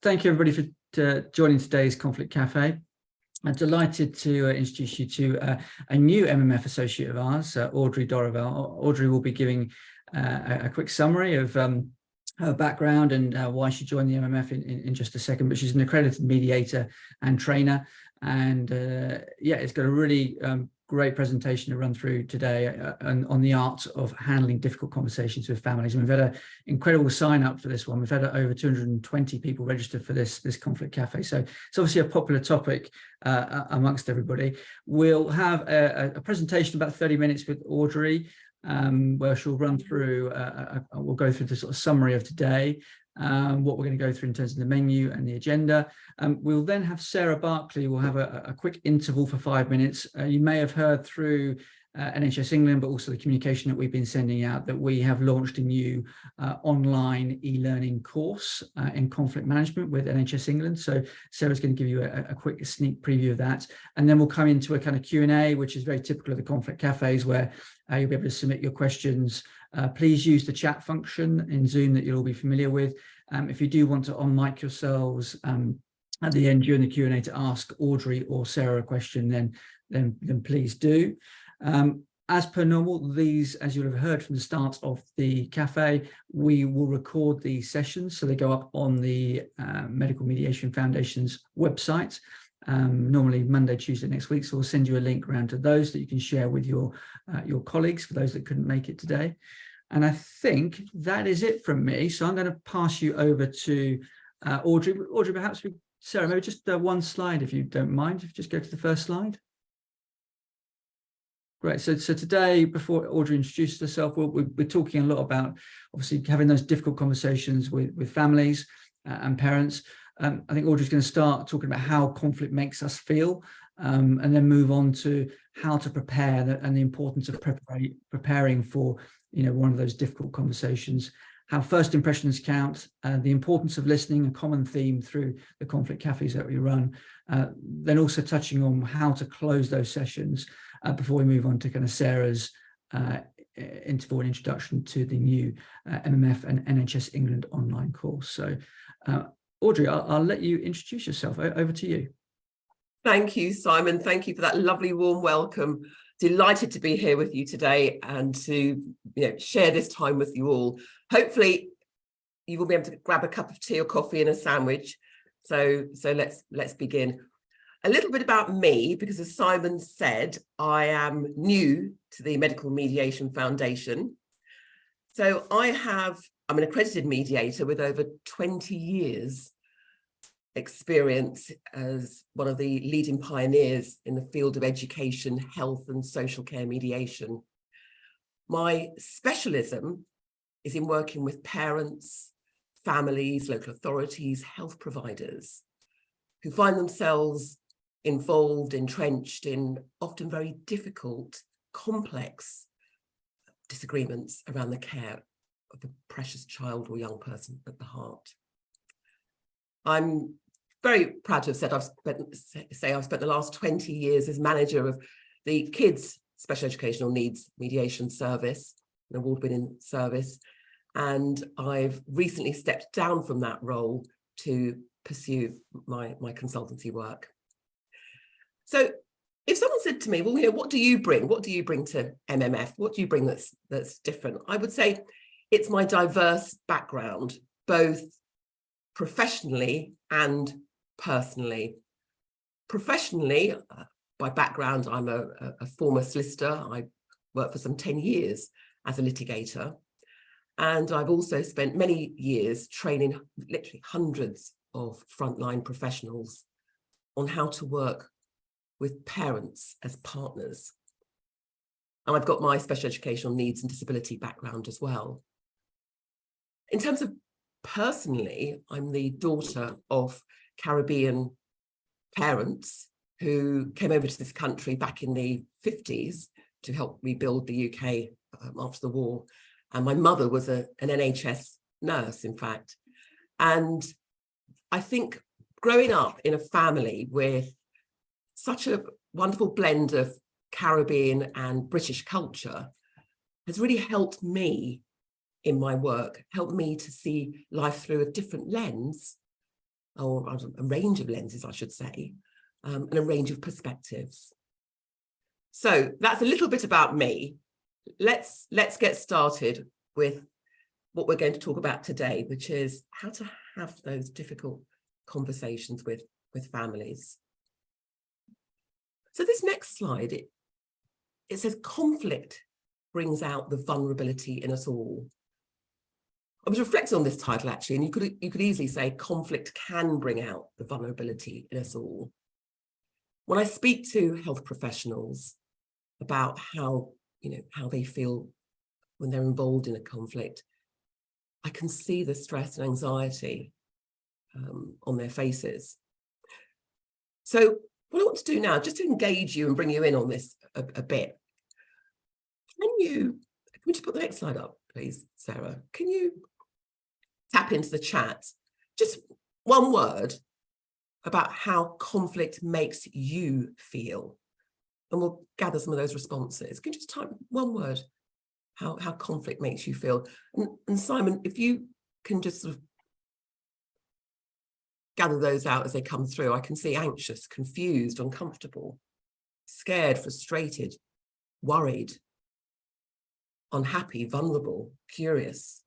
Thank you everybody for joining today's Conflict Cafe. I'm delighted to introduce you to a new MMF associate of ours, Audrey Dorival. Audrey will be giving a quick summary of her background and why she joined the MMF in just a second, but she's an accredited mediator and trainer. And yeah, it's got a really great presentation to run through today on the art of handling difficult conversations with families. And we've had an incredible sign up for this one. We've had over 220 people registered for this Conflict Cafe. So it's obviously a popular topic amongst everybody. We'll have a presentation about 30 minutes with Audrey, where she'll run through, we'll go through the sort of summary of today, what we're going to go through in terms of the menu and the agenda. We'll then have Sarah Barkley. We'll have a quick interval for 5 minutes. You may have heard through NHS England, but also the communication that we've been sending out, that we have launched a new online e-learning course in conflict management with NHS England. So Sarah's going to give you a quick sneak preview of that. And then we'll come into a kind of Q&A, which is very typical of the conflict cafes, where you'll be able to submit your questions. Please use the chat function in Zoom that you'll all be familiar with. If you do want to on-mic yourselves at the end during the Q&A to ask Audrey or Sarah a question, then please do. As per normal, these, as you'll have heard from the start of the cafe, we will record these sessions, so they go up on the Medical Mediation Foundation's website, normally Monday, Tuesday next week. So we'll send you a link around to those that you can share with your colleagues, for those that couldn't make it today. And I think that is it from me. So I'm going to pass you over to Audrey. Audrey, perhaps Sarah, maybe just one slide, if you don't mind, if you just go to the first slide. Great. So today, before Audrey introduces herself, we're talking a lot about, obviously, having those difficult conversations with families and parents. I think Audrey's going to start talking about how conflict makes us feel, and then move on to how to prepare and the importance of preparing for, one of those difficult conversations, how first impressions count, the importance of listening, a common theme through the conflict cafes that we run, then also touching on how to close those sessions before we move on to kind of Sarah's interval and introduction to the new MMF and NHS England online course. So Audrey, I'll let you introduce yourself. Over to you. Thank you, Simon. Thank you for that lovely warm welcome. Delighted to be here with you today and to share this time with you all. Hopefully you will be able to grab a cup of tea or coffee and a sandwich. So let's begin. A little bit about me, because as Simon said, I am new to the Medical Mediation Foundation. So I'm an accredited mediator with over 20 years experience as one of the leading pioneers in the field of education, health and social care mediation. My specialism is in working with parents, families, local authorities, health providers who find themselves involved, entrenched in often very difficult, complex disagreements around the care of the precious child or young person at the heart. I'm very proud to have said I've spent the last 20 years as manager of the Kids Special Educational Needs Mediation Service, an award-winning service, and I've recently stepped down from that role to pursue my consultancy work. So if someone said to me, well, what do you bring? What do you bring to MMF? What do you bring that's different? I would say it's my diverse background, both professionally and personally. Professionally, by background, I'm a former solicitor. I worked for some 10 years as a litigator. And I've also spent many years training literally hundreds of frontline professionals on how to work with parents as partners. And I've got my special educational needs and disability background as well. In terms of personally, I'm the daughter of Caribbean parents who came over to this country back in the 50s to help rebuild the UK after the war. And my mother was an NHS nurse, in fact. And I think growing up in a family with such a wonderful blend of Caribbean and British culture has really helped me in my work help me to see life through a different lens, or a range of lenses, I should say, and a range of perspectives. So that's a little bit about me. Let's get started with what we're going to talk about today, which is how to have those difficult conversations with families. So this next slide, it says conflict brings out the vulnerability in us all. I was reflecting on this title actually, and you could easily say conflict can bring out the vulnerability in us all. When I speak to health professionals about how they feel when they're involved in a conflict, I can see the stress and anxiety on their faces. So what I want to do now, just to engage you and bring you in on this a bit, can we just put the next slide up, please, Sarah? Can you tap into the chat, just one word about how conflict makes you feel? And we'll gather some of those responses. Can you just type one word, how conflict makes you feel? And Simon, if you can just sort of gather those out as they come through. I can see anxious, confused, uncomfortable, scared, frustrated, worried, unhappy, vulnerable, curious,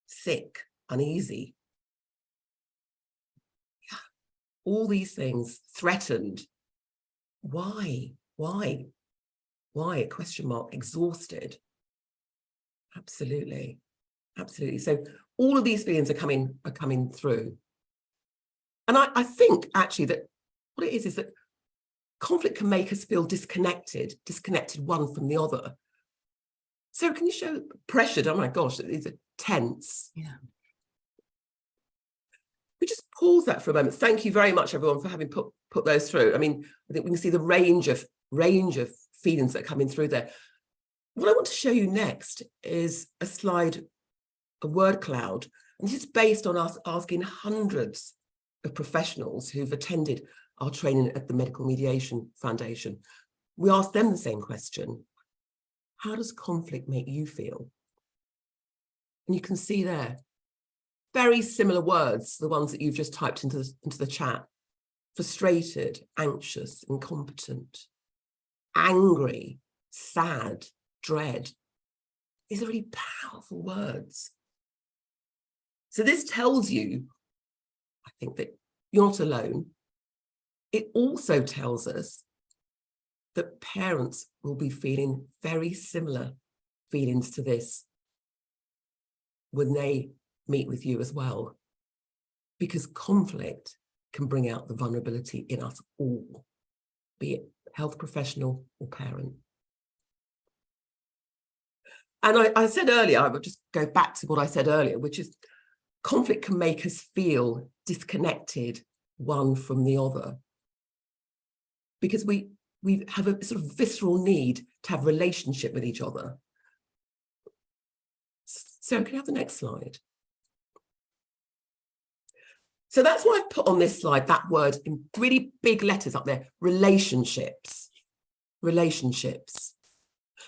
sick, uneasy. Yeah. All these things, threatened. Why? Question mark, exhausted. Absolutely. So all of these feelings are coming through. And I think actually that what it is that conflict can make us feel disconnected one from the other. Sarah, can you show pressured? Oh my gosh, these are tense. Yeah. We just pause that for a moment. Thank you very much, everyone, for having put those through. I mean, I think we can see the range of feelings that are coming through there. What I want to show you next is a slide, a word cloud, and this is based on us asking hundreds of professionals who've attended our training at the Medical Mediation Foundation. We asked them the same question. How does conflict make you feel? And you can see there, very similar words, the ones that you've just typed into the chat. Frustrated, anxious, incompetent, angry, sad, dread. These are really powerful words. So this tells you, I think, that you're not alone. It also tells us that parents will be feeling very similar feelings to this when they meet with you as well, because conflict can bring out the vulnerability in us all, be it health professional or parent. And I said earlier, I would just go back to what I said earlier, which is conflict can make us feel disconnected one from the other, because we have a sort of visceral need to have a relationship with each other. So can you have the next slide? So that's why I've put on this slide that word in really big letters up there, relationships,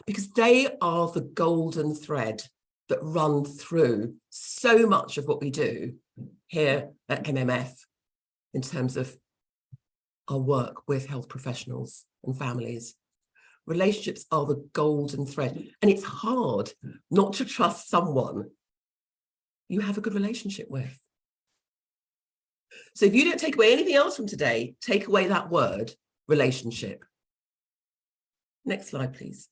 because they are the golden thread that run through so much of what we do here at MMF in terms of our work with health professionals and families. Relationships are the golden thread, and it's hard not to trust someone you have a good relationship with. So if you don't take away anything else from today, take away that word, relationship. Next slide, please.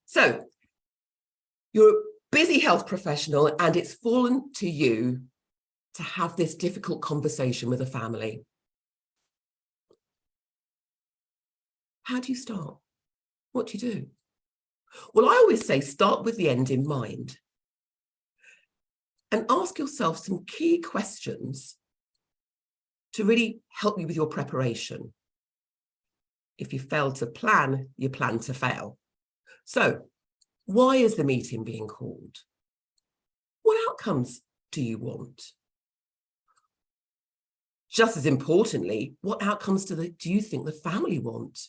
So you're a busy health professional, and it's fallen to you to have this difficult conversation with a family. How do you start? What do you do? Well, I always say start with the end in mind and ask yourself some key questions to really help you with your preparation. If you fail to plan, you plan to fail. So, why is the meeting being called? What outcomes do you want? Just as importantly, what outcomes do you think the family want?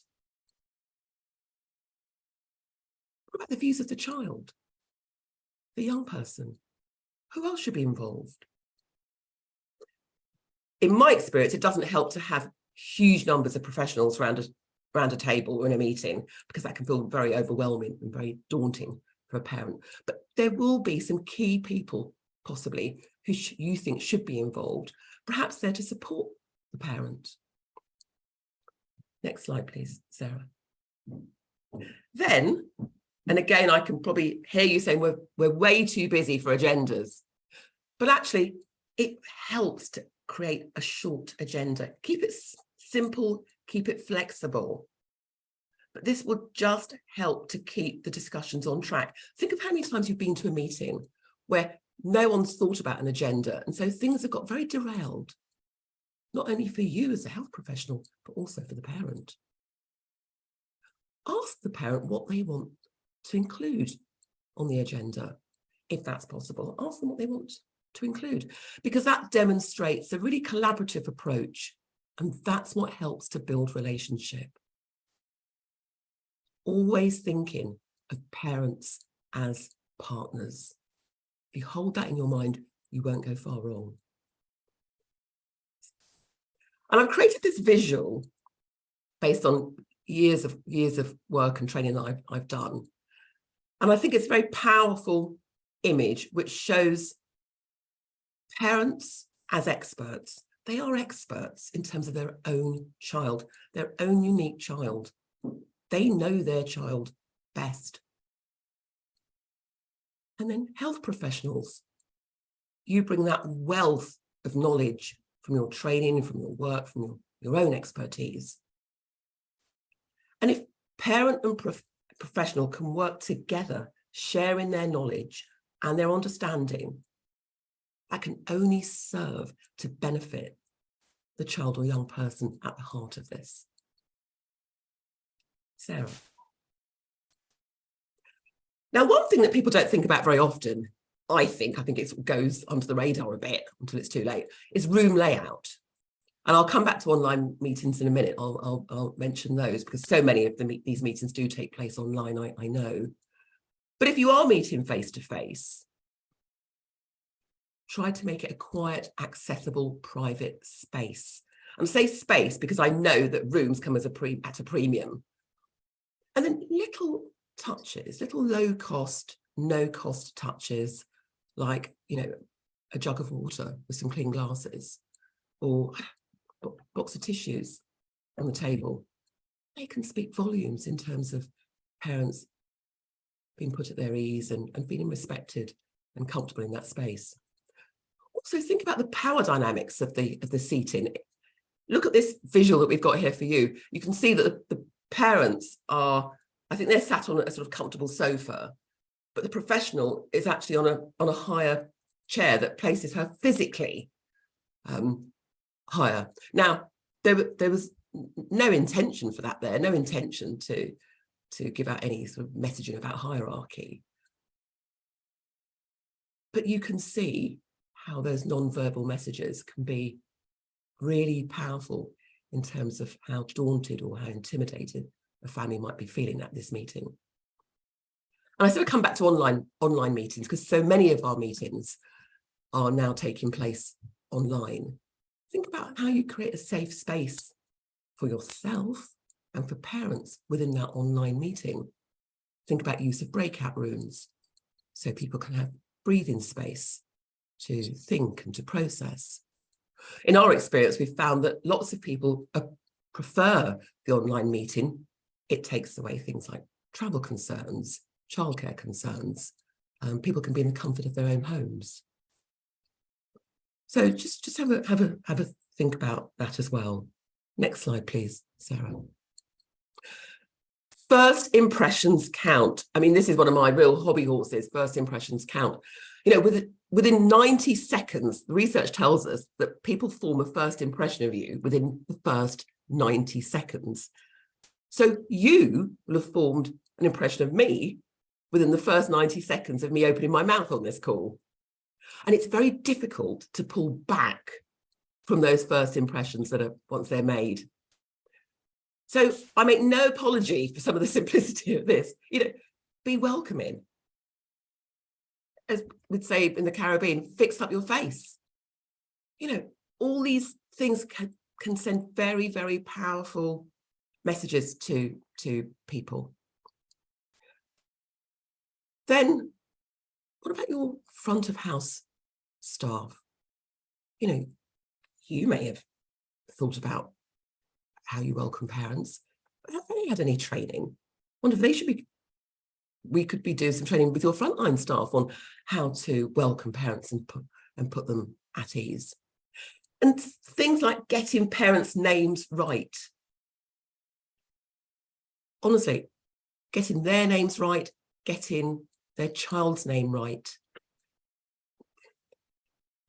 What about the views of the child? the young person. Who else should be involved? In my experience, it doesn't help to have huge numbers of professionals around a table or in a meeting, because that can feel very overwhelming and very daunting for a parent. But there will be some key people, possibly, who you think should be involved. Perhaps they're to support the parent. Next slide, please, Sarah. Then, and again, I can probably hear you saying we're way too busy for agendas, but actually it helps to create a short agenda. Keep it simple, keep it flexible. But this will just help to keep the discussions on track. Think of how many times you've been to a meeting where no one's thought about an agenda, and so things have got very derailed, not only for you as a health professional, but also for the parent. Ask the parent what they want to include on the agenda, if that's possible. Ask them what they want to include, because that demonstrates a really collaborative approach, and that's what helps to build relationship. Always thinking of parents as partners. If you hold that in your mind, you won't go far wrong. And I've created this visual based on years of work and training that I've done. And I think it's a very powerful image which shows parents as experts. They are experts in terms of their own child, their own unique child. They know their child best. And then health professionals, you bring that wealth of knowledge from your training, from your work, from your own expertise. And if parent and professional can work together, sharing their knowledge and their understanding, that can only serve to benefit the child or young person at the heart of this. Sarah. Now, one thing that people don't think about very often, I think it goes under the radar a bit until it's too late, is room layout. And I'll come back to online meetings in a minute. I'll mention those, because so many of these meetings do take place online, I know. But if you are meeting face-to-face, try to make it a quiet, accessible, private space. And I say space because I know that rooms come at a premium. And then little touches, little low-cost, no-cost touches, like, a jug of water with some clean glasses, or a box of tissues on the table. They can speak volumes in terms of parents being put at their ease and feeling respected and comfortable in that space. Also, think about the power dynamics of the seating. Look at this visual that we've got here for you. You can see that the parents are, I think they're sat on a sort of comfortable sofa, but the professional is actually on a higher chair that places her physically higher. Now, there was no intention for that there, no intention to give out any sort of messaging about hierarchy. But you can see how those non-verbal messages can be really powerful in terms of how daunted or how intimidated a family might be feeling at this meeting. And I sort of come back to online meetings, because so many of our meetings are now taking place online. Think about how you create a safe space for yourself and for parents within that online meeting. Think about use of breakout rooms so people can have breathing space to think and to process. In our experience, we've found that lots of people prefer the online meeting. It takes away things like travel concerns, childcare concerns. People can be in the comfort of their own homes. So just have a think about that as well. Next slide, please, Sarah. First impressions count. I mean, this is one of my real hobby horses. First impressions count. Within 90 seconds, the research tells us that people form a first impression of you within the first 90 seconds. So you will have formed an impression of me within the first 90 seconds of me opening my mouth on this call. And it's very difficult to pull back from those first impressions that are once they're made. So I make no apology for some of the simplicity of this. Be welcoming. as we'd say in the Caribbean, fix up your face. You know, all these things can send very, very powerful messages to people. Then what about your front of house staff? You know, you may have thought about how you welcome parents, but have they had any training? I wonder if they should be, we could be doing some training with your frontline staff on how to welcome parents and put them at ease. And things like getting parents' names right. Honestly, getting their names right, getting their child's name right.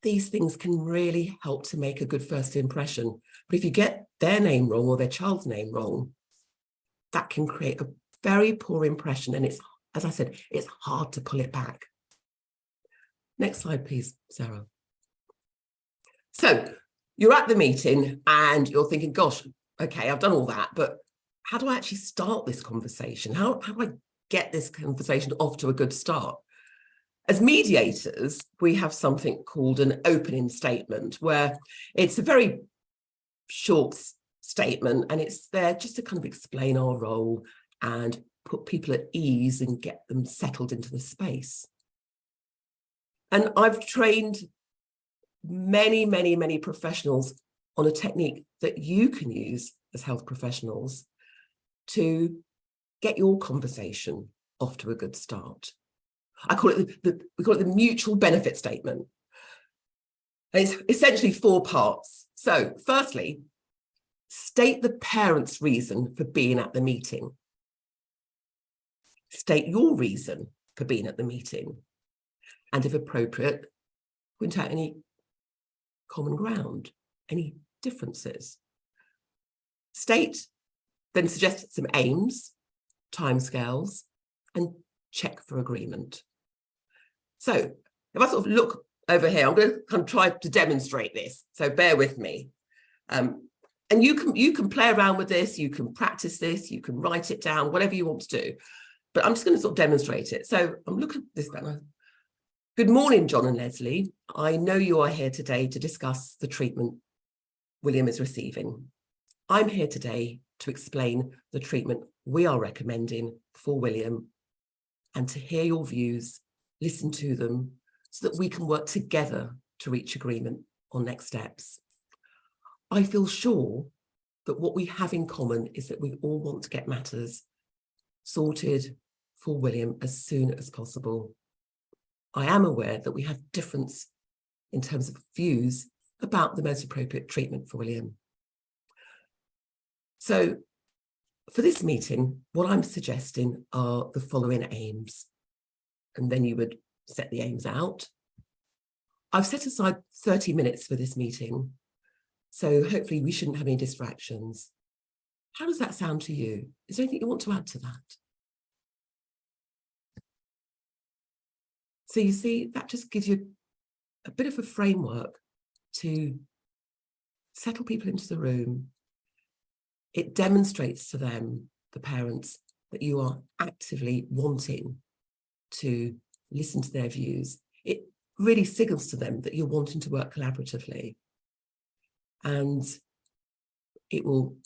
These things can really help to make a good first impression. But if you get their name wrong or their child's name wrong, that can create a very poor impression. And it's, as I said, it's hard to pull it back. Next slide, please, Sarah. So you're at the meeting and you're thinking, gosh, okay, I've done all that, but how do I actually start this conversation? How do I get this conversation off to a good start? As mediators, we have something called an opening statement, where it's a very short statement and it's there just to kind of explain our role and put people at ease and get them settled into the space. And I've trained many, many, many professionals on a technique that you can use as health professionals to get your conversation off to a good start. I call it we call it the mutual benefit statement. And it's essentially 4 parts. So firstly, state the parent's reason for being at the meeting. State your reason for being at the meeting. And if appropriate, point out any common ground, any differences. State, then suggest some aims, timescales, and check for agreement. So if I sort of look over here, I'm going to kind of try to demonstrate this. So bear with me. And you can play around with this, you can practice this, you can write it down, whatever you want to do. But I'm just going to sort of demonstrate it. So I'm looking at this banner. Good morning, John and Leslie. I know you are here today to discuss the treatment William is receiving. I'm here today to explain the treatment we are recommending for William and to hear your views, listen to them, so that we can work together to reach agreement on next steps. I feel sure that what we have in common is that we all want to get matters sorted for William as soon as possible. I am aware that we have difference in terms of views about the most appropriate treatment for William. So for this meeting, what I'm suggesting are the following aims. And then you would set the aims out. I've set aside 30 minutes for this meeting, so hopefully we shouldn't have any distractions. How does that sound to you? Is there anything you want to add to that? So you see, that just gives you a bit of a framework to settle people into the room. It demonstrates to them, the parents, that you are actively wanting to listen to their views. It really signals to them that you're wanting to work collaboratively. And it will,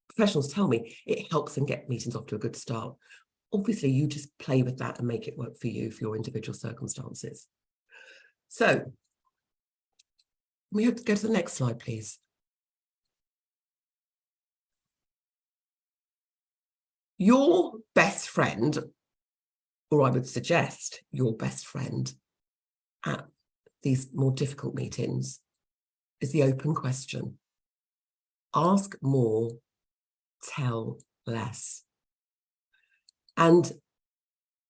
professionals tell me, it helps them get meetings off to a good start. Obviously, you just play with that and make it work for you, for your individual circumstances. So we have to go to the next slide, please. Your best friend, or I would suggest your best friend at these more difficult meetings, is the open question. Ask more, tell less. And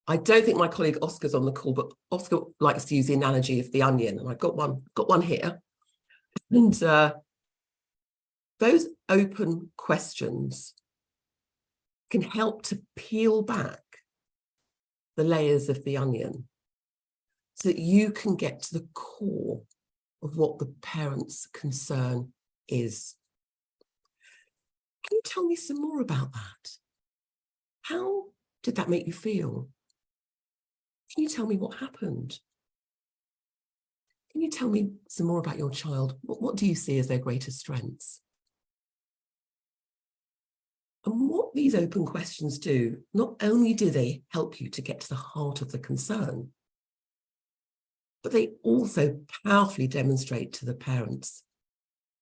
I don't think my colleague Oscar's on the call, but Oscar likes to use the analogy of the onion, and I've got one here. And those open questions can help to peel back the layers of the onion so that you can get to the core of what the parent's concern is. Can you tell me some more about that? How did that make you feel? Can you tell me what happened? Can you tell me some more about your child? What do you see as their greatest strengths? And what these open questions do, not only do they help you to get to the heart of the concern, but they also powerfully demonstrate to the parents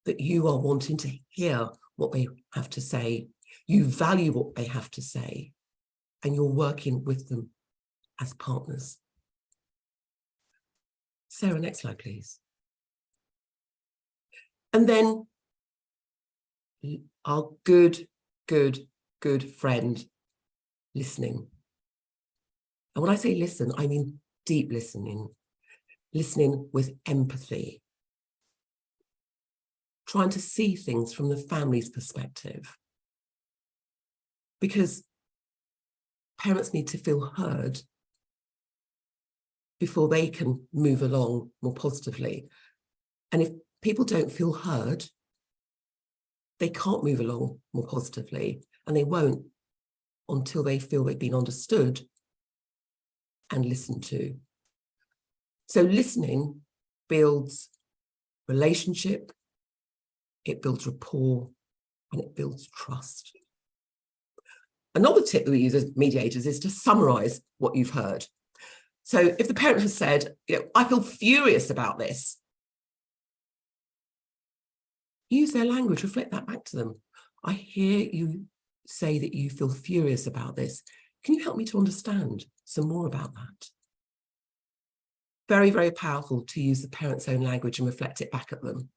that you are wanting to hear what they have to say, you value what they have to say, and you're working with them as partners. Sarah, next slide, please. And then our good friend, listening. And when I say listen, I mean deep listening with empathy, trying to see things from the family's perspective. Because parents need to feel heard before they can move along more positively. And if people don't feel heard, they can't move along more positively, and they won't until they feel they've been understood and listened to. So listening builds relationship, it builds rapport, and it builds trust. Another tip that we use as mediators is to summarize what you've heard. So if the parent has said, I feel furious about this, use their language, reflect that back to them. I hear you say that you feel furious about this. Can you help me to understand some more about that? Very, very powerful to use the parent's own language and reflect it back at them.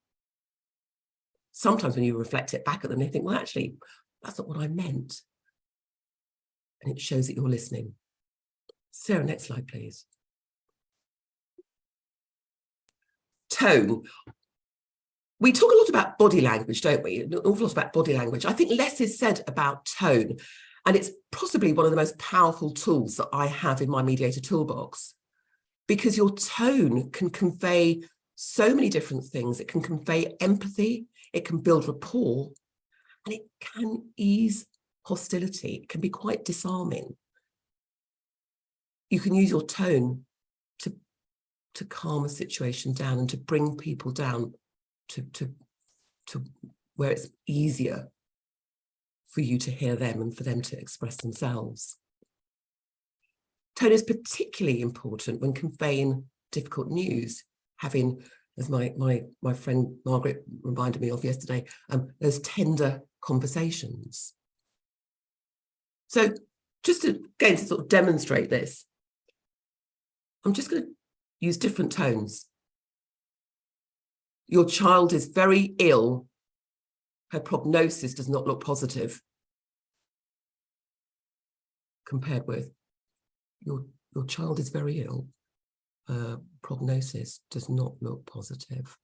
Sometimes when you reflect it back at them, they think, well, actually, that's not what I meant. And it shows that you're listening. Sarah, next slide, please. Tone. We talk a lot about body language, don't we? An awful lot about body language. I think less is said about tone, and it's possibly one of the most powerful tools that I have in my mediator toolbox, because your tone can convey so many different things. It can convey empathy, it can build rapport, and it can ease hostility. It can be quite disarming. You can use your tone to calm a situation down and to bring people down to where it's easier for you to hear them and for them to express themselves. Tone is particularly important when conveying difficult news, having, as my friend Margaret reminded me of yesterday, those tender conversations. So just to sort of demonstrate this, I'm just going to use different tones. Your child is very ill. Her prognosis does not look positive. Compared with, your child is very ill. Her prognosis does not look positive.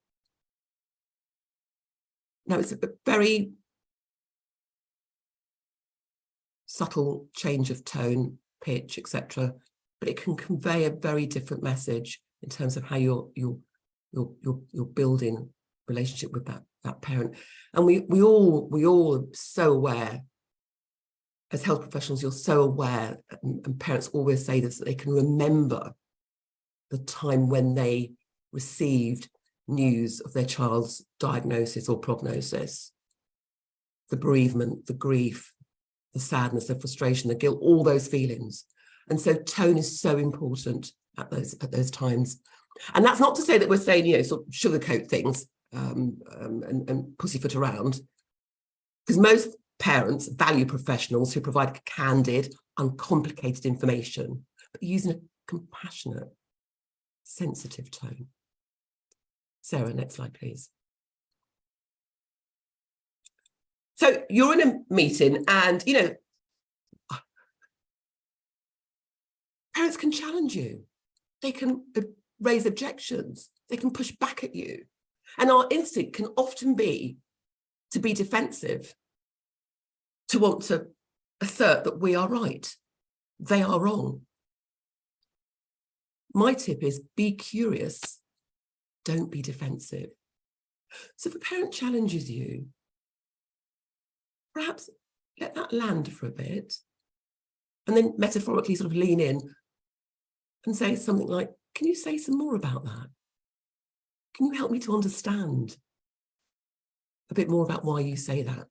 Now, it's a very subtle change of tone, pitch, etc., but it can convey a very different message in terms of how you're building relationship with that parent. And we all are so aware, as health professionals, you're so aware, and parents always say this, that they can remember the time when they received news of their child's diagnosis or prognosis, the bereavement, the grief, the sadness, the frustration, the guilt, all those feelings. And so tone is so important at those times. And that's not to say that we're saying, sort of sugarcoat things and pussyfoot around, because most parents value professionals who provide candid, uncomplicated information, but using a compassionate, sensitive tone. Sarah, next slide, please. So you're in a meeting and, parents can challenge you. They can raise objections. They can push back at you. And our instinct can often be to be defensive, to want to assert that we are right, they are wrong. My tip is be curious, don't be defensive. So if a parent challenges you, perhaps let that land for a bit, and then metaphorically sort of lean in. and say something like, can you say some more about that? Can you help me to understand a bit more about why you say that?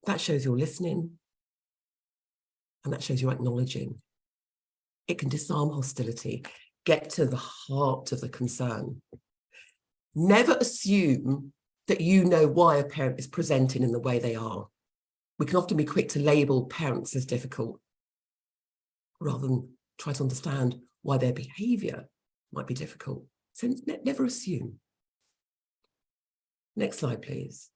That shows you're listening, and that shows you're acknowledging. It can disarm hostility, get to the heart of the concern. Never assume that you know why a parent is presenting in the way they are. We can often be quick to label parents as difficult, rather than try to understand why their behaviour might be difficult. So never assume. Next slide, please.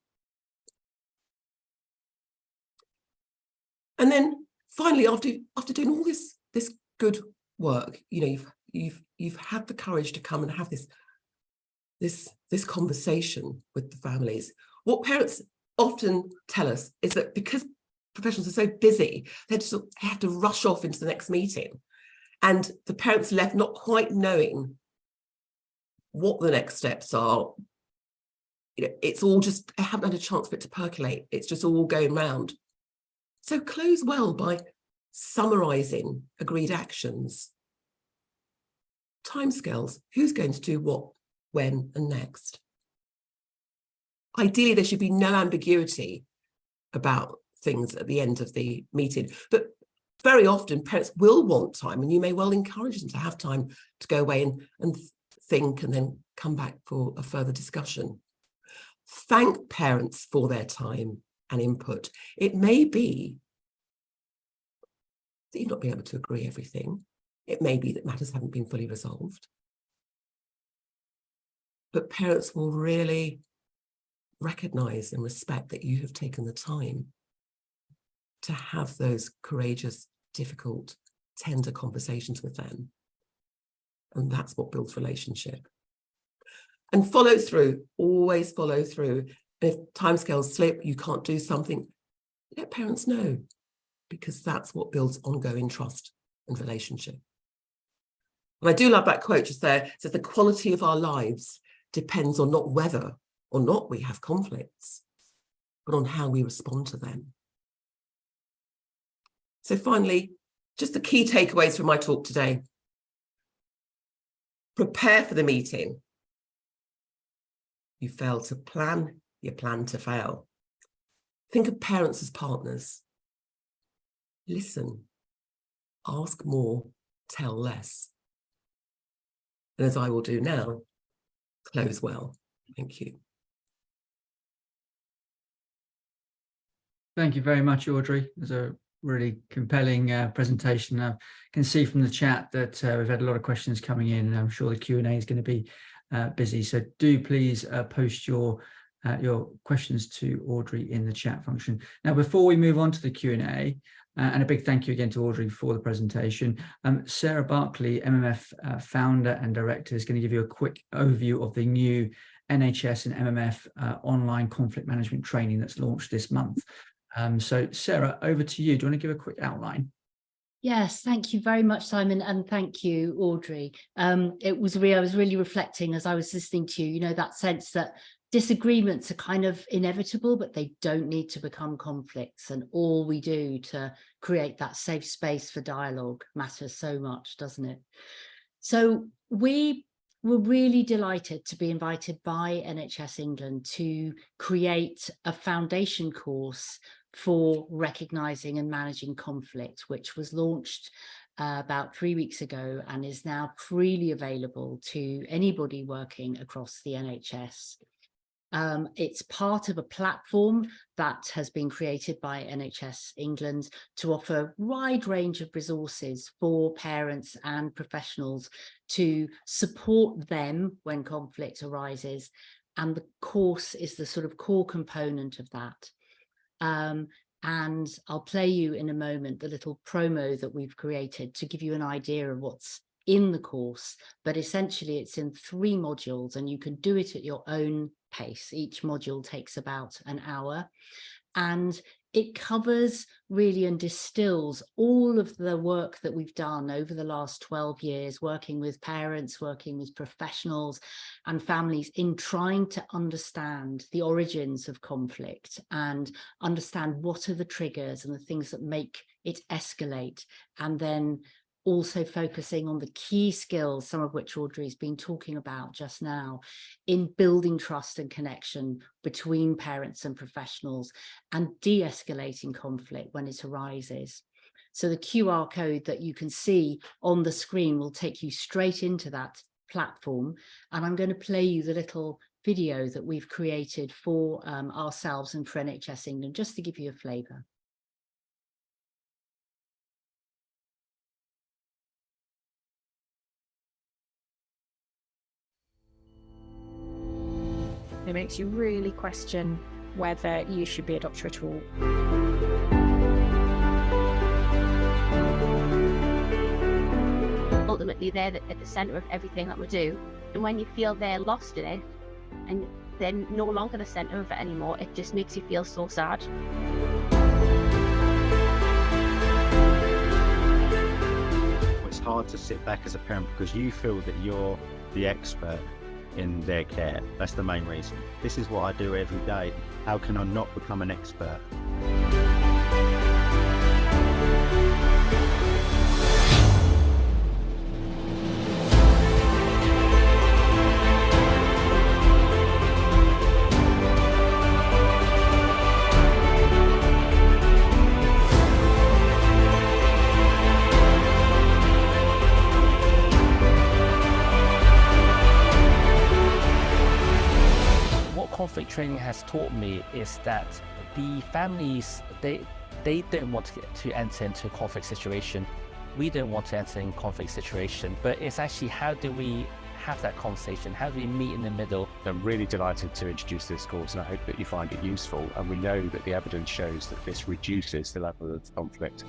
And then finally, after doing all this good work, you know, you've had the courage to come and have this conversation with the families. What parents often tell us is that because professionals are so busy, they have to rush off into the next meeting, and the parents left not quite knowing what the next steps are. You know, it's all just, I haven't had a chance for it to percolate. It's just all going round. So close well by summarising agreed actions, timescales, who's going to do what, when, and next. Ideally, there should be no ambiguity about things at the end of the meeting, but very often parents will want time, and you may well encourage them to have time to go away and think and then come back for a further discussion. Thank parents for their time and input. It may be that you've not been able to agree everything. It may be that matters haven't been fully resolved. But parents will really recognise and respect that you have taken the time to have those courageous, difficult, tender conversations with them. And that's what builds relationship. And follow through, always follow through. If timescales slip, you can't do something, let parents know, because that's what builds ongoing trust and relationship. And I do love that quote just there. It says the quality of our lives depends on not whether or not we have conflicts, but on how we respond to them. So finally, just the key takeaways from my talk today. Prepare for the meeting. You fail to plan, you plan to fail. Think of parents as partners. Listen, ask more, tell less. And as I will do now, close well. Thank you. Thank you very much, Audrey. It was a really compelling presentation. I can see from the chat that we've had a lot of questions coming in, and I'm sure the Q&A is going to be busy. So do please post your questions to Audrey in the chat function. Now, before we move on to the Q&A, and a big thank you again to Audrey for the presentation, Sarah Barkley, MMF founder and director, is going to give you a quick overview of the new NHS and MMF online conflict management training that's launched this month. So Sarah, over to you. Do you want to give a quick outline? Yes, thank you very much, Simon, and thank you, Audrey. I was really reflecting as I was listening to you, you know, that sense that disagreements are kind of inevitable, but they don't need to become conflicts. And all we do to create that safe space for dialogue matters so much, doesn't it? So we were really delighted to be invited by NHS England to create a foundation course for recognising and managing conflict, which was launched about 3 weeks ago and is now freely available to anybody working across the NHS. It's part of a platform that has been created by NHS England to offer a wide range of resources for parents and professionals to support them when conflict arises. And the course is the sort of core component of that. And I'll play you in a moment the little promo that we've created to give you an idea of what's in the course, but essentially it's in 3 modules and you can do it at your own pace. Each module takes about an hour, and it covers really and distills all of the work that we've done over the last 12 years, working with parents, working with professionals and families in trying to understand the origins of conflict and understand what are the triggers and the things that make it escalate, and then also focusing on the key skills, some of which Audrey's been talking about just now, in building trust and connection between parents and professionals, and de-escalating conflict when it arises. So the QR code that you can see on the screen will take you straight into that platform, and I'm going to play you the little video that we've created for ourselves and for NHS England, just to give you a flavour. It makes you really question whether you should be a doctor at all. Ultimately, they're at the centre of everything that we do. And when you feel they're lost in it, and they're no longer the centre of it anymore, it just makes you feel so sad. It's hard to sit back as a parent because you feel that you're the expert in their care. That's the main reason. This is what I do every day. How can I not become an expert? Conflict training has taught me is that the families, they don't want to enter into a conflict situation. We don't want to enter in conflict situation, but it's actually, how do we have that conversation? How do we meet in the middle? I'm really delighted to introduce this course, and I hope that you find it useful. And we know that the evidence shows that this reduces the level of conflict.